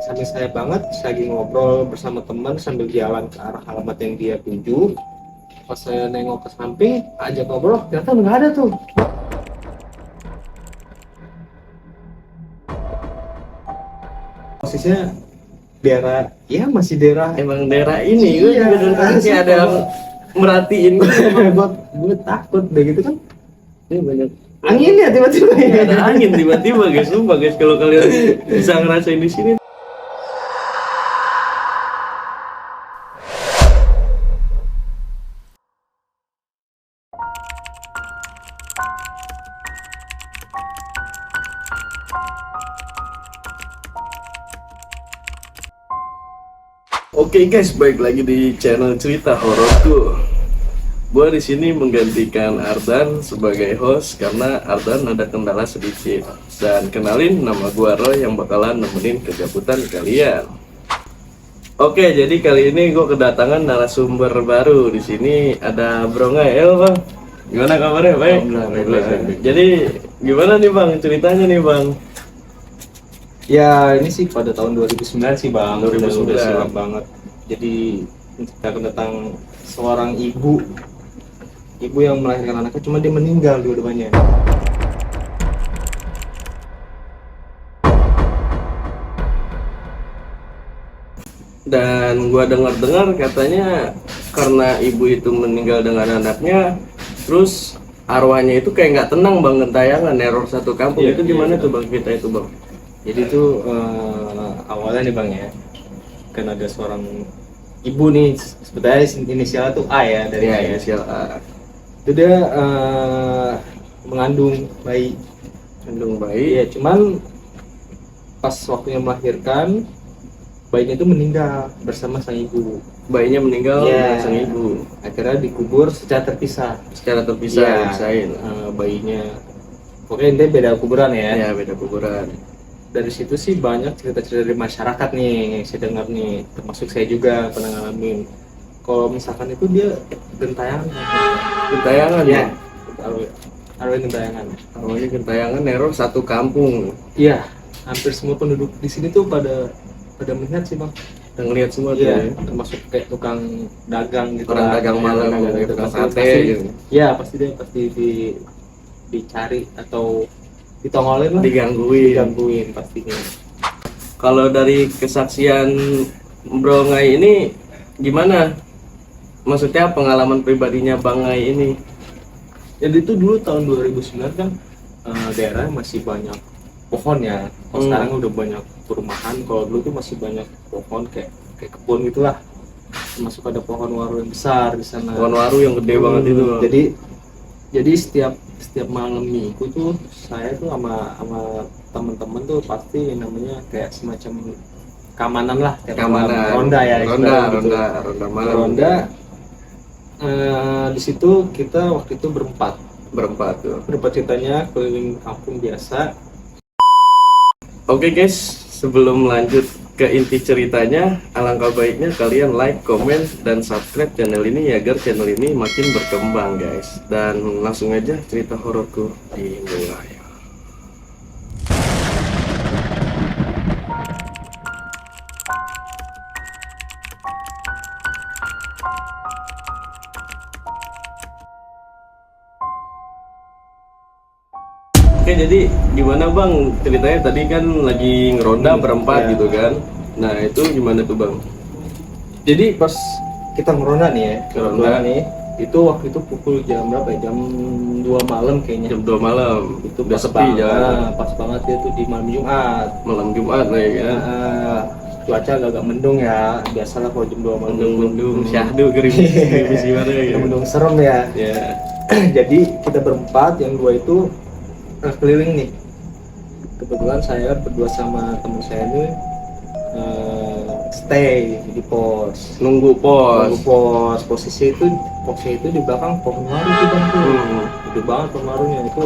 sambil saya banget, saya lagi ngobrol bersama teman sambil jalan ke arah alamat yang dia tuju. Pas saya nengok ke samping, ajak ngobrol, ternyata nggak ada tuh. Posisinya daerah, ya masih daerah. Emang daerah ini gue Iya, juga dari tadi kayak ada yang merhatiin gue takut deh gitu kan. ini banyak Angin ya tiba-tiba. ada angin tiba-tiba guys, sumpah guys, kalau kalian bisa ngerasain di sini. Oke guys, balik lagi di channel cerita hororku. Gua di sini menggantikan Ardan sebagai host karena Ardan ada kendala sedikit. Dan kenalin, nama gua Roy yang bakalan nemenin kegabutan kalian. Oke, jadi kali ini gua kedatangan narasumber baru. Di sini ada Bro Ngael, Bang. Gimana kabarnya, baik? Alhamdulillah. Jadi gimana nih Bang ceritanya nih Bang? Ya ini sih pada tahun 2009 sih Bang, 2009. udah silam banget. Jadi menceritakan tentang seorang ibu yang melahirkan anaknya, cuma dia meninggal dua-duanya. Dan gua dengar-dengar katanya karena ibu itu meninggal dengan anaknya, terus arwahnya itu kayak nggak tenang Bang, gentayangan neror satu kampung. Iya, Itu gimana iya. tuh Bang kita itu Bang? Jadi itu awalnya nih Bang ya, kan ada seorang ibu nih, sebetulnya inisialnya tuh A ya, dari Ya, A ya. inisial A. Itu dia mengandung bayi. Kandung bayi. Iya, cuman pas waktunya melahirkan, bayinya itu meninggal bersama sang ibu. Bayinya meninggal Iya. dengan sang ibu. Akhirnya dikubur secara terpisah. Secara terpisah Iya, dipisahin. bayinya. Pokoknya intinya beda kuburan ya. Ya, beda kuburan. Dari situ sih banyak cerita-cerita dari masyarakat nih yang saya dengar nih, termasuk saya juga pernah ngalamin. Kalau misalkan itu dia gentayangan. Gentayangan Ya, ya. arwah gentayangan. Arwahnya gentayangan neror satu kampung. Iya, hampir semua penduduk di sini tuh pada melihat sih Bang. Udah ngeliat semua tuh Iya, ya. termasuk kayak tukang dagang gitu. Orang lah. dagang Ya, malam, dagang kayak gitu. tukang Pasti- sate pasti- gitu. Iya, pasti dicari atau ditongolin lah, digangguin pastinya. Kalau dari kesaksian Bro Ngai ini gimana? Maksudnya pengalaman pribadinya Bang Ngai ini? Jadi itu dulu tahun 2009 kan daerah masih banyak pohon ya. Kalau sekarang udah banyak perumahan, kalau dulu tuh masih banyak pohon kayak kebun gitulah. Termasuk ada pohon waru yang besar di sana. Pohon waru yang gede banget itu. Jadi setiap malam minggu tuh saya tuh sama teman-teman tuh pasti namanya kayak semacam keamanan lah, kayak Keamanan. ronda ya, istilahnya gitu. Ronda malam. Ronda. Di situ kita waktu itu berempat tuh. ceritanya keliling kampung biasa. Oke guys, sebelum lanjut ke inti ceritanya, alangkah baiknya kalian like, komen, dan subscribe channel ini agar channel ini makin berkembang guys. Dan langsung aja cerita hororku dimulai. Oke, jadi gimana Bang ceritanya? Tadi kan lagi ngeronda berempat Iya. gitu kan. Nah itu gimana tuh Bang? Jadi pas kita ngeronda nih ya, Ngeronda. nih, itu waktu itu pukul jam berapa ya? Jam 2 malam kayaknya. Jam 2 malam. Itu udah pas sepi banget, jalan. pas banget ya tuh di malam Jumat. Malam Jumat lah ya kan. Cuaca agak mendung ya, biasalah kalau jam 2 malam Mendung, syahdu, gerimis gimana ya. mendung serem ya. Ya. Jadi kita berempat, yang dua itu keliling nih. Kebetulan saya berdua sama teman saya ini stay di pos. Nunggu pos. Posisi itu di belakang pohon waru tuh Bang tuh. Gede banget pohon warunya itu.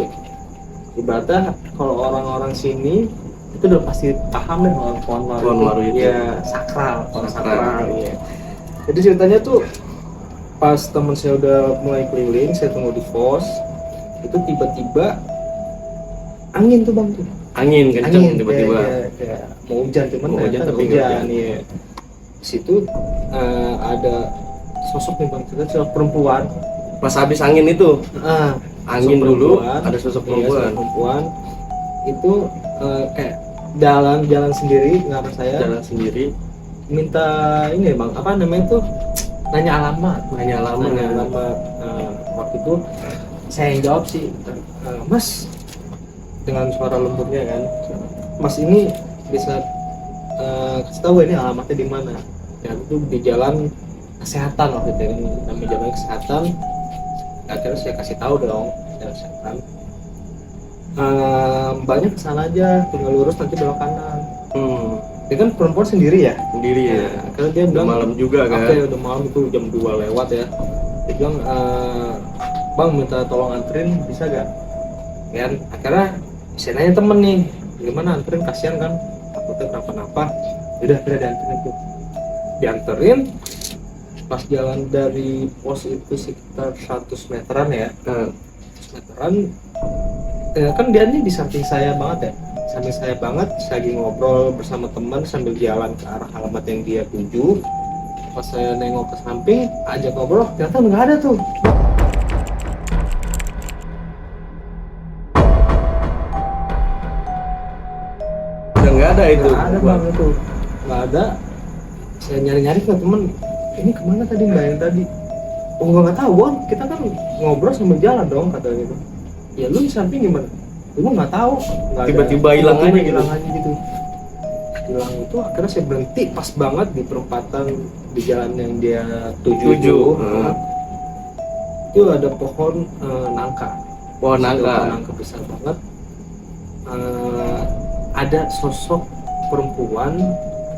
Ibaratnya kalau orang-orang sini itu udah pasti paham deh kalau pohon waru itu. Ya sakral, pohon Sakral. sakral ya. Jadi ceritanya tuh pas teman saya udah mulai keliling, saya tunggu di pos, itu tiba-tiba angin tuh Bang tuh. angin kenceng tiba-tiba. kayak mau hujan, cuman Mau hujan ternyata tapi nggak nggak hujan. Iya. Di situ ada sosok nih bang, kita sosok perempuan. Pas habis angin itu, Ah, angin sosok dulu perempuan. ada sosok Iya, perempuan. sosok perempuan itu kayak jalan sendiri ngarah saya, Jalan sendiri, minta ini bang, apa namanya tuh, nanya alamat. nanya lama. Waktu itu saya yang jawab sih, Mas, dengan suara lembutnya kan, Mas ini bisa kasih tahu ini alamatnya di mana? Dan itu di jalan kesehatan waktu itu, ini namanya jalan kesehatan. Akhirnya saya kasih tahu dong jalan kesehatan. Mbaknya kesana aja, tinggal lurus nanti belok kanan. Dia kan perempuan sendiri ya. Sendiri ya. Karena dia Udah bilang malam juga kan. oke, udah malam, itu jam 2 lewat ya. Dia bilang, Bang minta tolong anterin bisa gak? Ya, akhirnya saya nanya temen nih, gimana anterin, kasihan kan, takutnya kenapa-napa. Udah dianterin tuh. Dianterin, pas jalan dari pos itu sekitar 100 meteran ya. 100 meteran, kan dia nih di samping saya banget ya. Samping saya banget, saya lagi ngobrol bersama teman sambil jalan ke arah alamat yang dia tuju. Pas saya nengok ke samping, ajak ngobrol, ternyata nggak ada tuh. Udah nggak ada itu. Nggak ada bang itu, nggak ada. Saya nyari-nyari ke temen, ini kemana tadi mbak yang tadi? Oh nggak tahu bang, kita kan ngobrol sambil jalan dong katanya gitu. Ya lu di samping gimana? Lu nggak tahu. Nggak ada. Tiba-tiba hilang aja gitu. Hilang aja gitu. Hilang itu akhirnya saya berhenti pas banget di perempatan di jalan yang dia tuju. Itu ada pohon nangka. Pohon nangka. Pohon nangka besar banget. Ada sosok perempuan,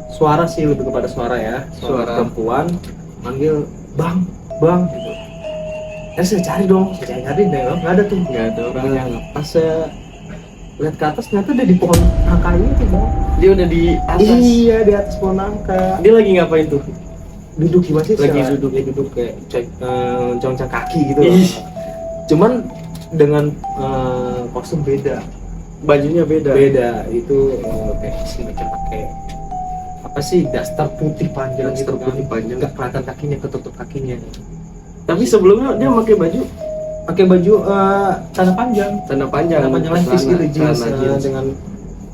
suara sih lebih kepada suara ya, suara perempuan manggil bang gitu. Saya cari dong, saya cari nggak ada tuh, Nggak ada orangnya. Pas saya lihat ke atas ternyata dia di pohon nangka itu bang. Dia udah di atas. Iya, di atas pohon nangka. Dia lagi ngapain tuh? Duduk gimana sih? Lagi duduk kayak congcang kaki gitu. Ih. Cuman dengan kostum beda. Bajunya beda. Itu kayak semacam pakai apa sih, daster putih panjang gitu kan. Putih panjang. Nggak kelihatan kakinya, ketutup kakinya. Tapi sebelumnya dia pakai baju celana panjang. celana panjang Levis gitu, jeans, celana jeans.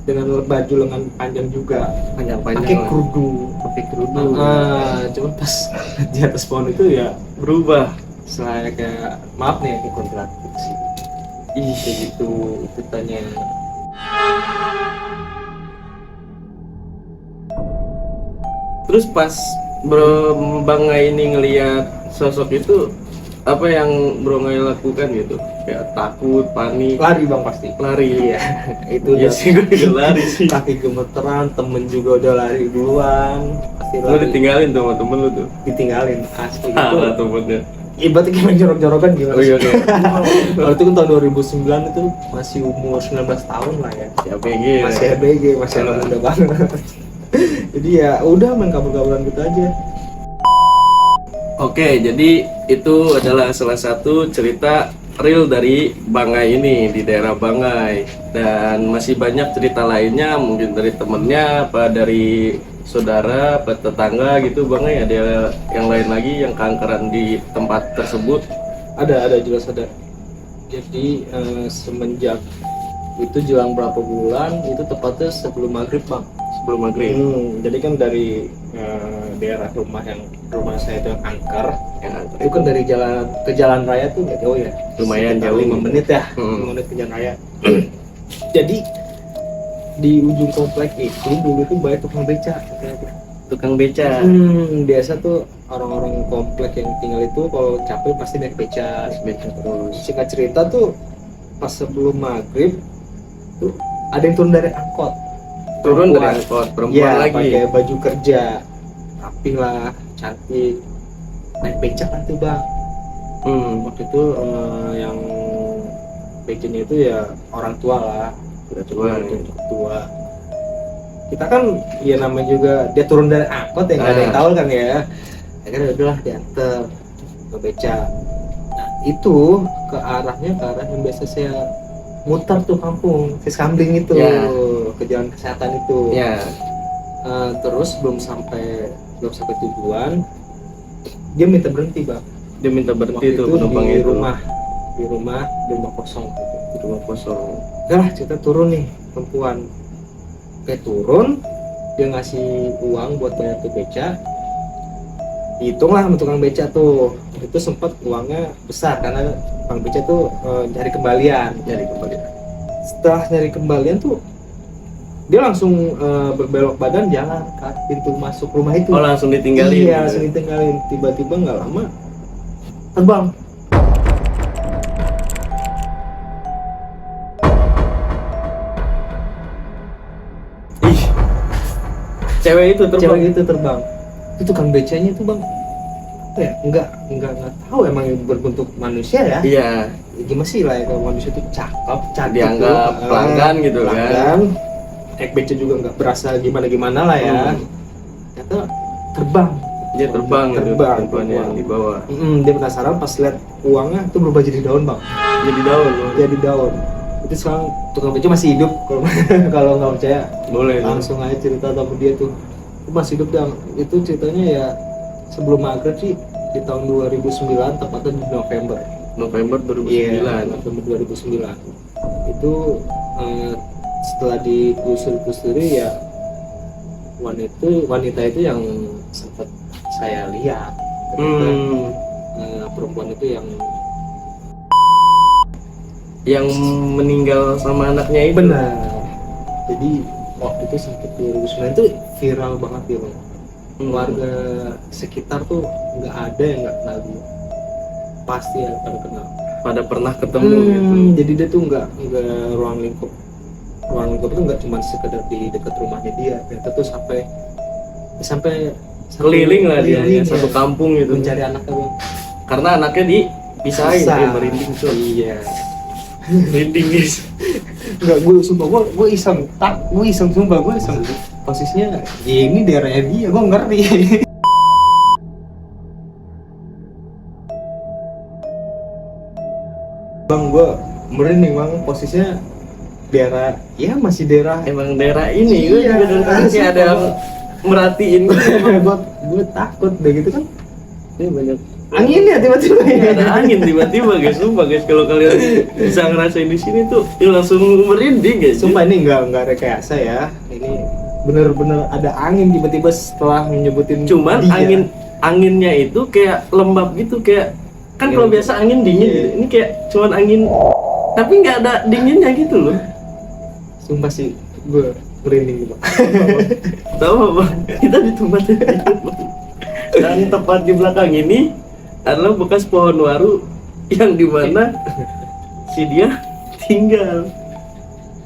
dengan baju lengan panjang juga. panjang-panjang. Pakai lah. kerudung. Cuman pas di atas pohon itu ya Berubah. saya kayak, maaf nih, ini kontradiksi. Kayak gitu itu tanya. Terus pas Bro Bang Ngai ini ngelihat sosok itu, apa yang Bro Ngai lakukan gitu? Kayak takut, panik, Lari bang pasti. lari. Iya, itu Iya udah sih, gue juga lari sih. kaki gemeteran, temen juga udah lari duluan, pasti Lu lari. ditinggalin tuh sama temen lu tuh. Ditinggalin asli gitu. Salah temennya. Ibaratnya kayak main jorok-jorokan gimana? Oh iya, sih? oke. Waktu itu kan tahun 2009 itu masih umur 19 tahun lah ya. Ya BG. Masih ABG, masih anak muda banget. Jadi ya udah main kabur-kaburan gitu aja. Oke, jadi itu adalah salah satu cerita real dari Bangai ini di daerah Bangai, dan masih banyak cerita lainnya mungkin dari temennya apa dari saudara apa tetangga gitu. Bangai ada yang lain lagi yang kankeran di tempat tersebut. Ada jelas ada. Jadi semenjak itu jelang berapa bulan itu tepatnya sebelum maghrib bang. Sebelum maghrib. Jadi kan dari daerah rumah saya itu yang angker, Ya, itu kan dari jalan ke jalan raya tuh nggak jauh ya, Lumayan sekitar jauh. 5 menit ya, 5 Hmm. menit ke jalan raya. Jadi di ujung komplek itu dulu tuh banyak tukang beca. Tukang beca. Biasa tuh orang-orang komplek yang tinggal itu kalau capek pasti naik beca. Beca terus. Singkat cerita tuh pas sebelum maghrib tuh ada yang turun dari angkot. Turun dari angkot, perempuan Iya, lagi. pakai baju kerja, rapi lah, cantik, naik becak lah tuh bang. Waktu itu yang becaknya itu ya orang tua lah, Udah tua. tua. Kita kan ya namanya juga dia turun dari angkot ya, nggak ada yang tahu kan ya. Akhirnya udahlah diantar ke becak. Nah itu ke arah yang biasa saya muter tuh kampung Fiskambling itu Ya. ke jalan kesehatan itu. Ya. Terus belum sampai tujuan dia minta berhenti bang. Dia minta berhenti Waktu tuh itu penumpang di itu. rumah kosong gitu. Di rumah kosong. Udah lah kita turun nih perempuan. Kayak turun dia ngasih uang buat bayar tuh beca. Hitung lah sama tukang beca tuh, itu sempat uangnya besar karena tukang beca tuh nyari kembalian. Setelah nyari kembalian tuh dia langsung berbelok badan jalan ke pintu masuk rumah itu. Oh, langsung ditinggalin. Iya, langsung ditinggalin. Tiba-tiba nggak lama terbang. Ih. Cewek itu terbang. Cewek itu terbang. Itu tukang becanya itu bang, apa ya? Nggak tahu emang berbentuk manusia ya. Iya. Gimana sih lah ya, kalau manusia itu cakep, cantik Dianggap tuh, pelanggan gitu kan. pelanggan. Naik beca juga nggak berasa gimana lah ya. Ternyata terbang. Dia terbang gitu, Terbang. perempuan yang di bawah. Dia penasaran pas lihat uangnya itu berubah jadi daun bang. Jadi daun loh. Jadi daun. Itu sekarang tukang beca masih hidup kalau kalau nggak percaya Boleh. langsung aja cerita sama dia tuh. Itu masih hidup dan itu ceritanya ya sebelum maghrib sih di tahun 2009 tepatnya di November. November 2009. Iya, November 2009. Itu setelah ditelusuri ya wanita itu yang sempat saya lihat. Ternyata, perempuan itu Yang meninggal sama anaknya itu. benar. Jadi waktu itu sampai 2009 itu viral banget ya bang. Warga sekitar tuh nggak ada yang nggak kenal dia. Pasti ya pada kenal. Pada pernah ketemu gitu. Jadi dia tuh nggak ruang lingkup itu nggak cuma sekedar di dekat rumahnya dia. Ternyata tuh sampai Keliling lah dia, keliling satu ya, kampung gitu. mencari anaknya bang. Karena anaknya dipisahin, Pisah. dia merinding tuh. Iya. Merinding guys. Enggak, gue iseng sumpah gue iseng. Posisinya ya ini daerahnya dia, gue ngerti. Bang, gue merinding bang, posisinya daerah, ya masih daerah. Emang daerah ini gue Iya, juga dari tadi kayak ada yang merhatiin. gue takut deh gitu kan. Ini banyak Angin ya tiba-tiba. ada angin tiba-tiba guys, sumpah guys, kalau kalian bisa ngerasain di sini tuh ya langsung merinding guys. Sumpah ini nggak rekayasa ya. Ini bener-bener ada angin tiba-tiba setelah menyebutin Cuman dia. anginnya itu kayak lembab gitu, kayak kan Iya. kalau biasa angin dingin Iya. gitu. Ini kayak cuman angin tapi nggak ada dinginnya gitu loh. Sumpah sih gue merinding gitu. Tahu apa? Kita di tempat ini. Dan tepat di belakang ini adalah bekas pohon waru yang dimana si dia tinggal.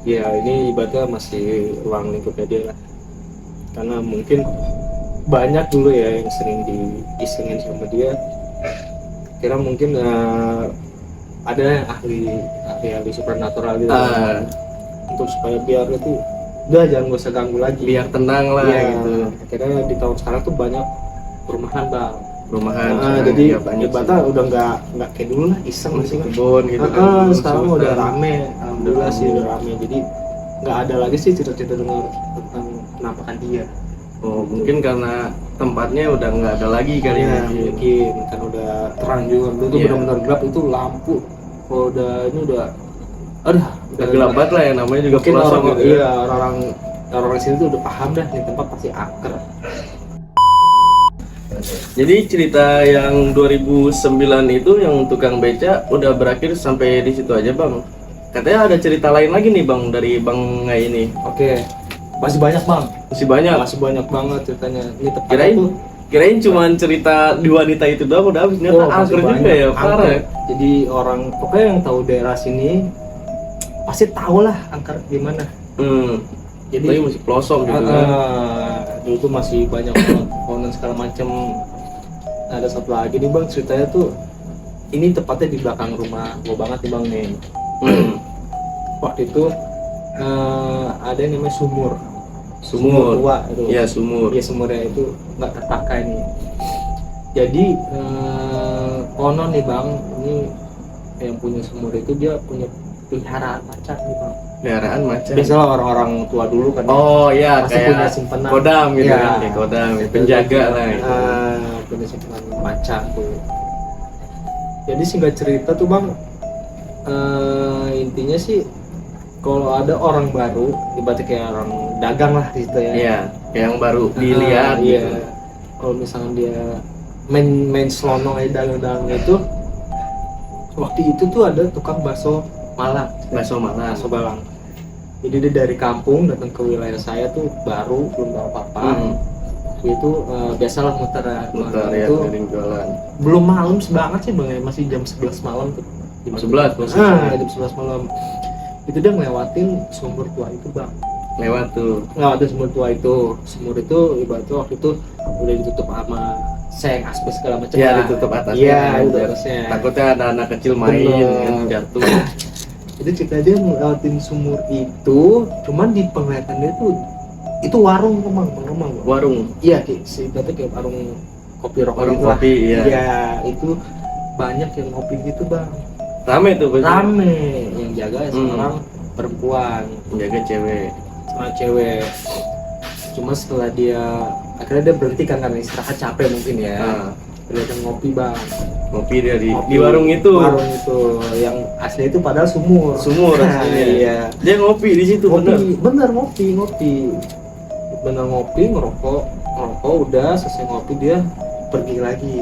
Ya ini ibaratnya masih ruang lingkupnya dia lah. Karena mungkin banyak dulu ya yang sering diisengin sama dia. Kira mungkin ada yang ahli supernatural gitu. Untuk supaya biar itu udah jangan gak usah ganggu lagi. Biar tenang lah Iya, gitu. Akhirnya di tahun sekarang tuh banyak perumahan bang. Rumahan. Jadi ya banyak ibaratnya udah nggak kayak dulu lah iseng masih sih. kebun gitu Sekarang Sultan. udah rame, alhamdulillah sih udah rame. Jadi nggak ada lagi sih cerita-cerita dengar tentang penampakan dia. Oh, mungkin karena tempatnya udah nggak ada lagi kali Ya, ya. mungkin kan udah terang juga. Dulu tuh Iya. benar-benar gelap, itu lampu. Kalau udah ini udah Udah gelap banget lah ya, namanya juga mungkin pelosok orang gitu ya. iya orang sini tuh udah paham dah nih tempat pasti angker. Jadi cerita yang 2009 itu yang tukang beca udah berakhir sampai di situ aja bang. Katanya ada cerita lain lagi nih bang dari bang Ngai ini. Oke, masih banyak bang. Masih banyak. Masih banyak banget ceritanya. Ini tepatnya Kirain tuh kirain cuman cerita di wanita itu doang udah habis, ternyata masih angker juga banyak. ya, parah Angker. ya. Jadi orang pokoknya yang tahu daerah sini pasti tahu lah angker gimana. Jadi Tapi masih pelosok gitu kan. dulu tuh masih banyak pohon segala macam. Ada satu lagi nih bang, ceritanya tuh ini tepatnya di belakang rumah gua banget nih bang nih. Waktu itu ada yang namanya sumur tua itu. Iya, sumur. Ya sumurnya itu nggak terpakai nih. Jadi konon nih bang, ini yang punya sumur itu dia punya peliharaan macan nih bang. Peliharaan macan. Biasalah orang-orang tua dulu kan. Oh iya, pasti kayak punya simpanan. kodam gitu Iya. kan, kayak kodam, penjaga lah itu. Punya simpanan macan tuh. Jadi singkat cerita tuh bang, intinya sih kalau ada orang baru, ibaratnya kayak orang dagang lah gitu ya. Iya, kayak yang baru dilihat iya. gitu. Kalau misalnya dia main selonong aja dagang-dagang itu, waktu itu tuh ada tukang bakso Malang, Bakso Malang. bakso Malang. Jadi dia dari kampung datang ke wilayah saya tuh baru, belum tahu apa-apa. Itu biasalah muter Muter ya, itu keliling jualan. belum malam banget sih bang, masih jam 11 malam tuh. Jam 11 masih. jam 11 malam. Itu dia ngelewatin sumur tua itu bang. Lewat tuh. Ngelewatin sumur tua itu. Sumur itu ibaratnya waktu itu udah ditutup sama seng, asbes segala macam. Iya, lah. ditutup atasnya. Iya, kan, ditutup biar atasnya. takutnya ada anak kecil main Bener. kan jatuh. Jadi cerita dia ngelewatin sumur itu, cuman di penglihatan dia tuh itu warung bang. Warung. Iya, ibaratnya kayak warung kopi rokok Warung gitu lah. kopi, iya. Iya, itu banyak yang ngopi gitu bang. Rame tuh pasti. Rame, yang jaga seorang perempuan, Menjaga cewek. sama cewek. Cuma setelah dia akhirnya dia berhenti kan karena istirahat capek mungkin ya. Nah, Kelihatan ngopi bang. ngopi dia di Ngopi. warung itu. Warung itu yang asli itu padahal sumur. Sumur aslinya. Iya. Dia ngopi di situ bener. Bener ngopi. Bener ngopi, ngerokok udah selesai ngopi dia pergi lagi.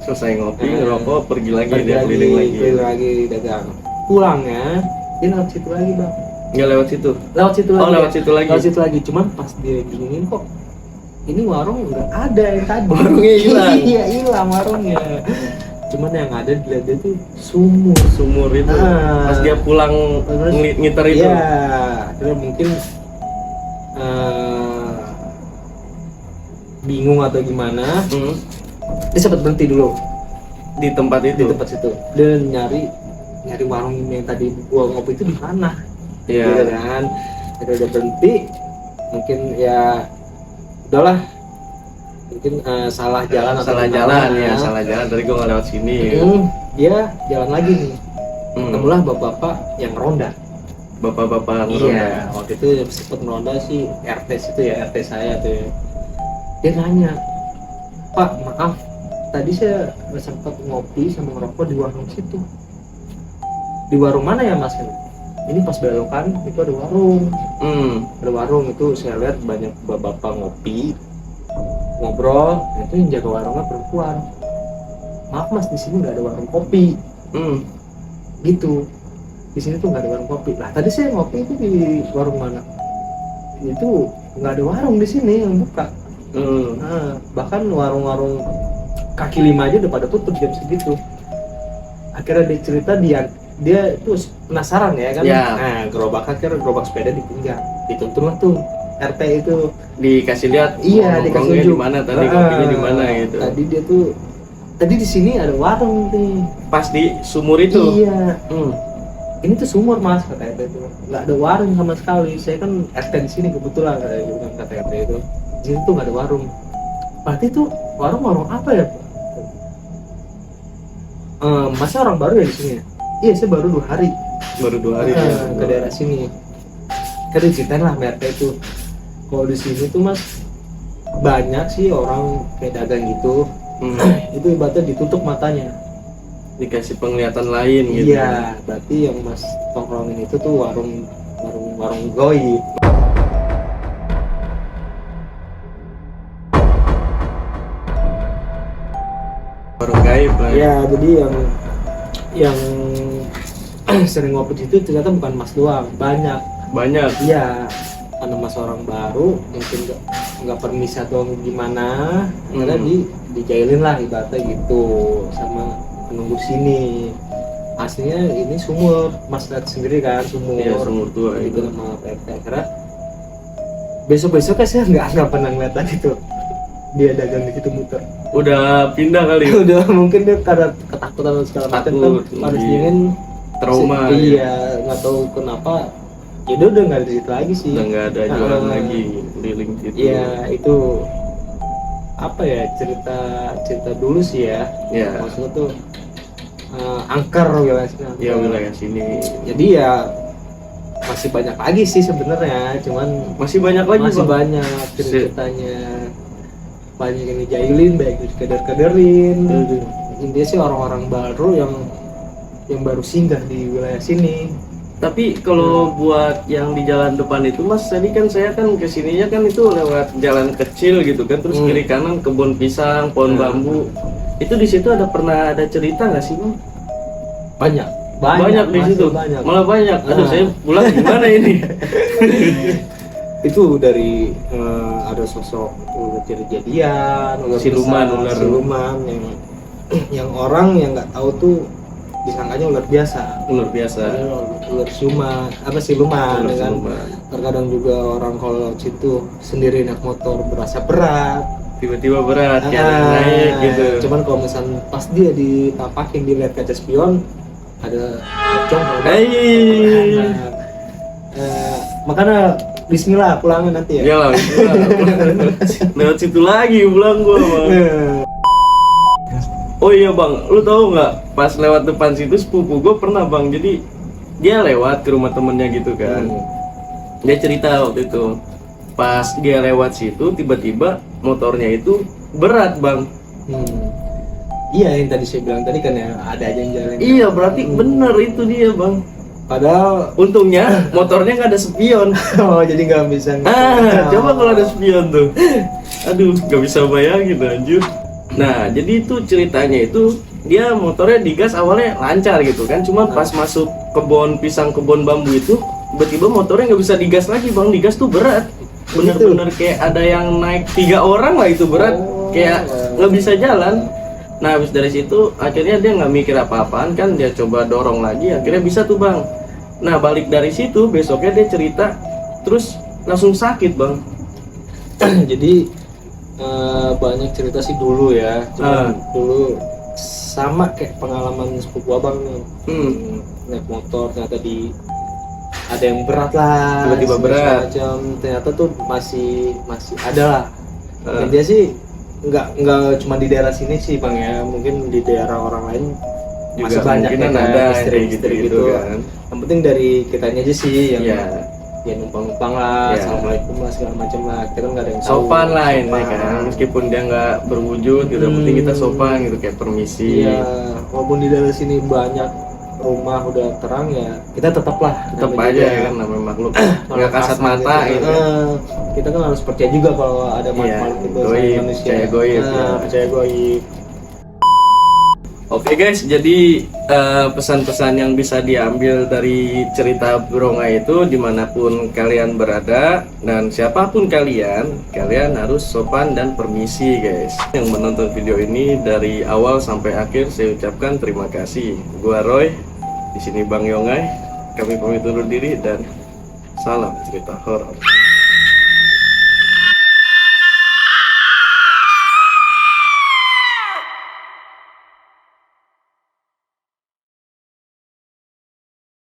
Selesai ngopi, ngerokok, pergi lagi Pergi dia keliling lagi. dagang. Pulangnya dia lewat situ lagi bang. Nggak lewat situ. Lewat situ lagi. Lewat situ lagi. Lewat situ lagi. Cuman pas dia bingungin kok ini warung nggak ada yang tadi. Warungnya hilang. Iya hilang warungnya. Cuman yang ada dilihat dia tuh sumur. Sumur itu. Pas dia pulang Terus, ngiter itu. Iya. Akhirnya mungkin bingung atau gimana. Dia sempat berhenti dulu Di tempat di itu. tempat situ. Dia nyari warung yang tadi gua ngopi itu di mana. Iya. Gitu kan. Akhirnya udah berhenti. Mungkin ya udahlah. Mungkin salah jalan atau Salah gimana. jalan ya, salah jalan. Tadi gua nggak lewat sini. Dia jalan lagi nih. Ketemulah bapak-bapak yang ronda. Bapak-bapak Iya, ngeronda. waktu itu sempat ronda sih RT situ ya, RT saya tuh ya. Dia nanya, Pak maaf, tadi saya sempat ngopi sama ngerokok di warung situ. Di warung mana ya mas? Ini pas belokan itu ada warung. Ada warung itu saya lihat banyak bapak ngopi, ngobrol. Itu yang jaga warungnya perempuan. Maaf mas, di sini nggak ada warung kopi. Gitu. Di sini tuh nggak ada warung kopi. Lah tadi saya ngopi itu di warung mana? Itu nggak ada warung di sini yang buka. Nah, bahkan warung-warung kaki lima aja udah pada tutup jam segitu. Akhirnya dia cerita dia tuh penasaran ya kan. Ya. Nah, akhirnya gerobak sepeda ditinggal. Dituntun lah tuh RT itu. Dikasih lihat. Iya, dikasih nongkrongnya unjuk. di mana tadi, kopinya di mana gitu. Tadi di sini ada warung nih. Pas di sumur itu. Iya. Ini tuh sumur mas, kata RT itu. Nggak ada warung sama sekali. Saya kan RT di sini kebetulan kata RT itu. Di sini tuh nggak ada warung. Berarti tuh warung apa ya? Masa orang baru ya di sini? Iya, saya baru 2 hari. Baru 2 hari. Ke daerah sini. Kan diceritain lah RT itu. Kalau di sini tuh mas banyak sih orang kayak dagang gitu. Itu ibaratnya ditutup matanya. Dikasih penglihatan lain gitu. Iya, berarti yang mas tongkrongin itu tuh warung goib. Warung gaib lah. Iya, jadi yang sering ngopi di situ ternyata bukan mas doang, banyak. Iya, karena mas orang baru mungkin nggak permisi atau gimana, karena dijailin lah ibaratnya gitu sama penunggu sini. Aslinya ini sumur, mas lihat sendiri kan sumur. Iya, sumur tua itu itu. nama RT. Karena besok-besoknya saya nggak pernah ngeliat lagi tuh dia dagang di situ muter. Udah pindah kali. Udah mungkin dia karena ketakutan dan segala macam kan Takut, panas iya. dingin Trauma. iya nggak tahu kenapa ya udah nggak ada di situ lagi sih. Udah nggak ada jualan lagi keliling situ. Iya itu apa ya cerita dulu sih ya. Iya. Maksudnya tuh angker wilayah sini. Ya wilayah sini. Jadi ya masih banyak lagi sih sebenarnya, cuman Masih banyak lagi masih Bang. banyak ceritanya, banyak yang dijailin, banyak yang dikeder-kederin. Intinya sih orang-orang baru yang baru singgah di wilayah sini. Tapi kalau buat yang di jalan depan itu Mas, tadi kan saya kan kesininya kan itu lewat jalan kecil gitu kan, terus kiri kanan kebun pisang, pohon bambu. Itu di situ pernah ada cerita nggak sih Bang? Banyak Di masih situ. banyak. Malah banyak. Aduh, Nah. saya pulang gimana ini? Itu dari ada sosok ular kejadian, ular Siluman, besar, ular. siluman yang orang yang nggak tahu tuh disangkanya ular biasa. Luar biasa. Ular siluman, siluman, Ular ya kan? siluman. Terkadang juga orang kalau lewat situ sendiri naik motor berasa berat. Tiba-tiba berat, kayak Ah, naik gitu. Cuman kalau misalnya pas dia ditapakin dilihat kaca spion ada pocong. Hei. Makanya Bismillah pulangnya nanti ya. Ya lah, lewat situ lagi pulang gua Bang. Oh iya Bang, lu tahu nggak? Pas lewat depan situ sepupu gua pernah Bang. Jadi dia lewat ke rumah temennya gitu kan. Dia cerita waktu itu, pas dia lewat situ tiba-tiba motornya itu berat Bang. Iya yang tadi saya bilang tadi kan ya ada aja yang jalan. Iya berarti bener itu dia Bang. Padahal Untungnya motornya nggak ada spion. jadi nggak bisa. Coba kalau ada spion tuh. Aduh, nggak bisa bayangin anjir. Nah, jadi itu ceritanya itu dia motornya digas awalnya lancar gitu kan, cuma pas masuk kebun pisang, kebun bambu itu tiba-tiba motornya nggak bisa digas lagi Bang, digas tuh berat. Bener-bener kayak ada yang naik 3 orang lah itu berat, kayak nggak bisa jalan. Nah, habis dari situ akhirnya dia nggak mikir apa-apaan kan, dia coba dorong lagi, akhirnya bisa tuh Bang. Nah, balik dari situ besoknya dia cerita, terus langsung sakit Bang. Jadi banyak cerita sih dulu ya. Cuman dulu sama kayak pengalaman sepupu abang nih. Naik motor ternyata ada yang berat lah. Tiba-tiba berat. Macam ternyata tuh masih ada lah. Intinya sih nggak cuma di daerah sini sih Bang ya, mungkin di daerah orang lain Juga masih banyak ya kemungkinan kan, ada istri-istri gitu gitu. kan. Yang penting dari kitanya aja sih yang Iya. ya numpang-numpang lah, Iya. assalamualaikum lah segala macam lah, kita kan nggak ada yang tahu. Sopan lah ini Sopan. kan, meskipun dia nggak berwujud gitu, yang penting kita sopan gitu, kayak permisi. Iya, walaupun di daerah sini banyak rumah udah terang ya, kita tetaplah Tetap namanya aja juga kan namanya makhluk nggak kasat mata gitu. Kita kan harus percaya juga kalau ada Iya, makhluk itu goib, selain manusia. percaya goib, ya. Percaya goib. Oke guys, jadi pesan-pesan yang bisa diambil dari cerita Bronga itu dimanapun kalian berada dan siapapun kalian harus sopan dan permisi guys. Yang menonton video ini dari awal sampai akhir saya ucapkan terima kasih. Gua Roy, di sini Bang Yongai. Kami pamit undur diri dan salam cerita horor.